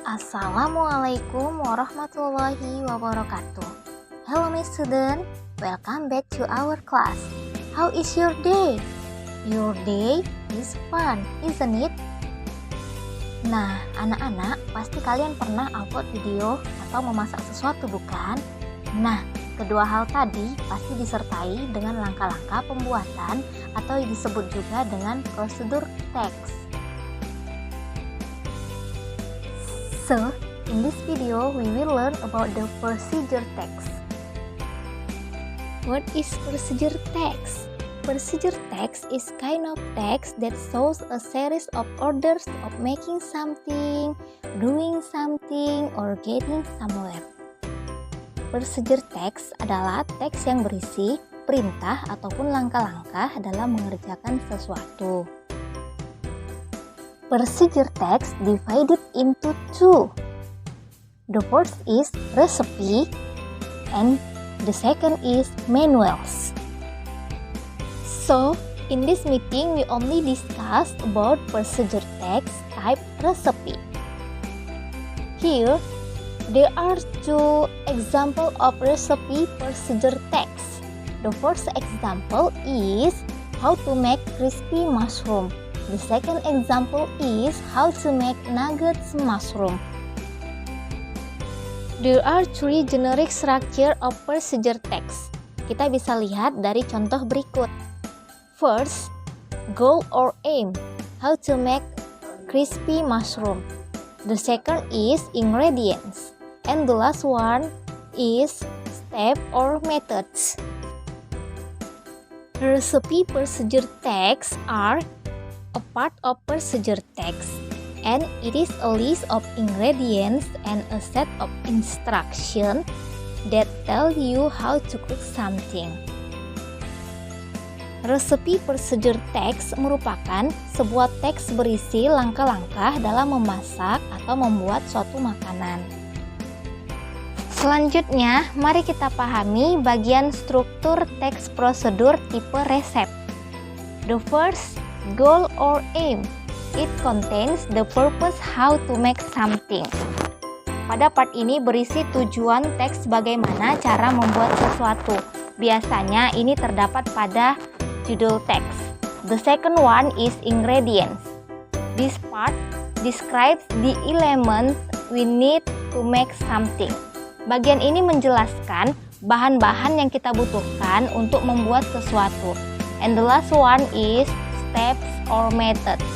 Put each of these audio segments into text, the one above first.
Assalamualaikum warahmatullahi wabarakatuh. Hello my student, welcome back to our class. How is your day? Your day is fun, isn't it? Nah, anak-anak, pasti kalian pernah upload video atau memasak sesuatu, bukan? Nah, kedua hal tadi pasti disertai dengan langkah-langkah pembuatan atau disebut juga dengan prosedur teks. So, in this video, we will learn about the procedure text. What is procedure text? Procedure text is kind of text that shows a series of orders of making something, doing something, or getting somewhere. Procedure text adalah teks yang berisi perintah ataupun langkah-langkah dalam mengerjakan sesuatu. Procedure text divided into two. The first is recipe and the second is manuals. So, in this meeting we only discussed about procedure text type recipe. Here, there are two examples of recipe procedure text. The first example is how to make crispy mushroom. The second example is how to make nuggets mushroom. There are three generic structure of procedure text. Kita bisa lihat dari contoh berikut. First, goal or aim, how to make crispy mushroom. The second is ingredients. And the last one is step or methods. Recipe procedure texts are a part of procedure text, and it is a list of ingredients and a set of instructions that tell you how to cook something. Recipe procedure text merupakan sebuah teks berisi langkah-langkah dalam memasak atau membuat suatu makanan. Selanjutnya, mari kita pahami bagian struktur teks prosedur tipe resep. The first, goal or aim. It contains the purpose how to make something. Pada part ini berisi tujuan teks bagaimana cara membuat sesuatu. Biasanya ini terdapat pada judul teks. The second one is ingredients. This part describes the elements we need to make something. Bagian ini menjelaskan bahan-bahan yang kita butuhkan untuk membuat sesuatu. And the last one is steps or methods.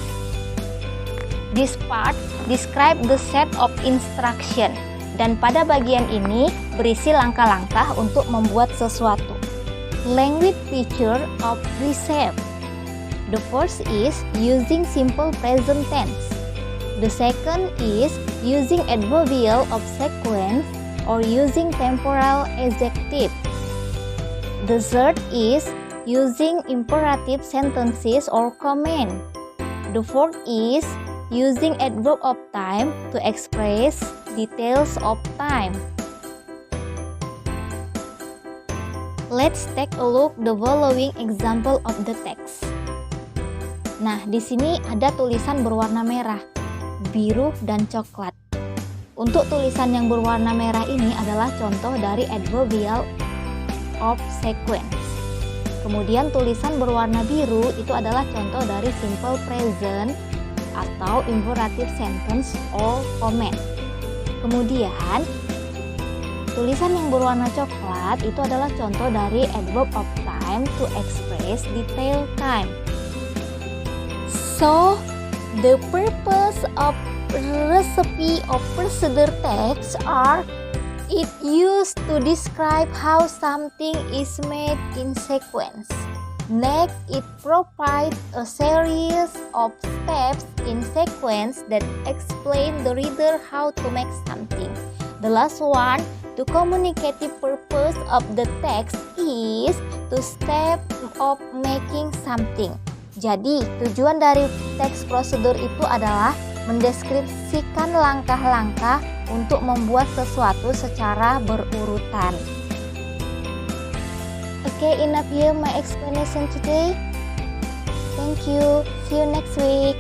This part describe the set of instruction, dan pada bagian ini berisi langkah-langkah untuk membuat sesuatu. Language feature of recipe. The first is using simple present tense. The second is using adverbial of sequence or using temporal adjective. The third is using imperative sentences or command. The fourth is using adverb of time to express details of time. Let's take a look the following example of the text. Nah, di sini ada tulisan berwarna merah, biru, dan coklat. Untuk tulisan yang berwarna merah ini adalah contoh dari adverbial of sequence. Kemudian tulisan berwarna biru itu adalah contoh dari simple present atau imperative sentence or command. Kemudian tulisan yang berwarna coklat itu adalah contoh dari adverb of time to express detail time. So, the purpose of recipe of procedure text are it used to describe how something is made in sequence. Next, it provides a series of steps in sequence that explain the reader how to make something. The last one, the communicative purpose of the text is to step of making something. Jadi, tujuan dari teks prosedur itu adalah mendeskripsikan langkah-langkah untuk membuat sesuatu secara berurutan. Okay, enough here my explanation today. Thank you. See you next week.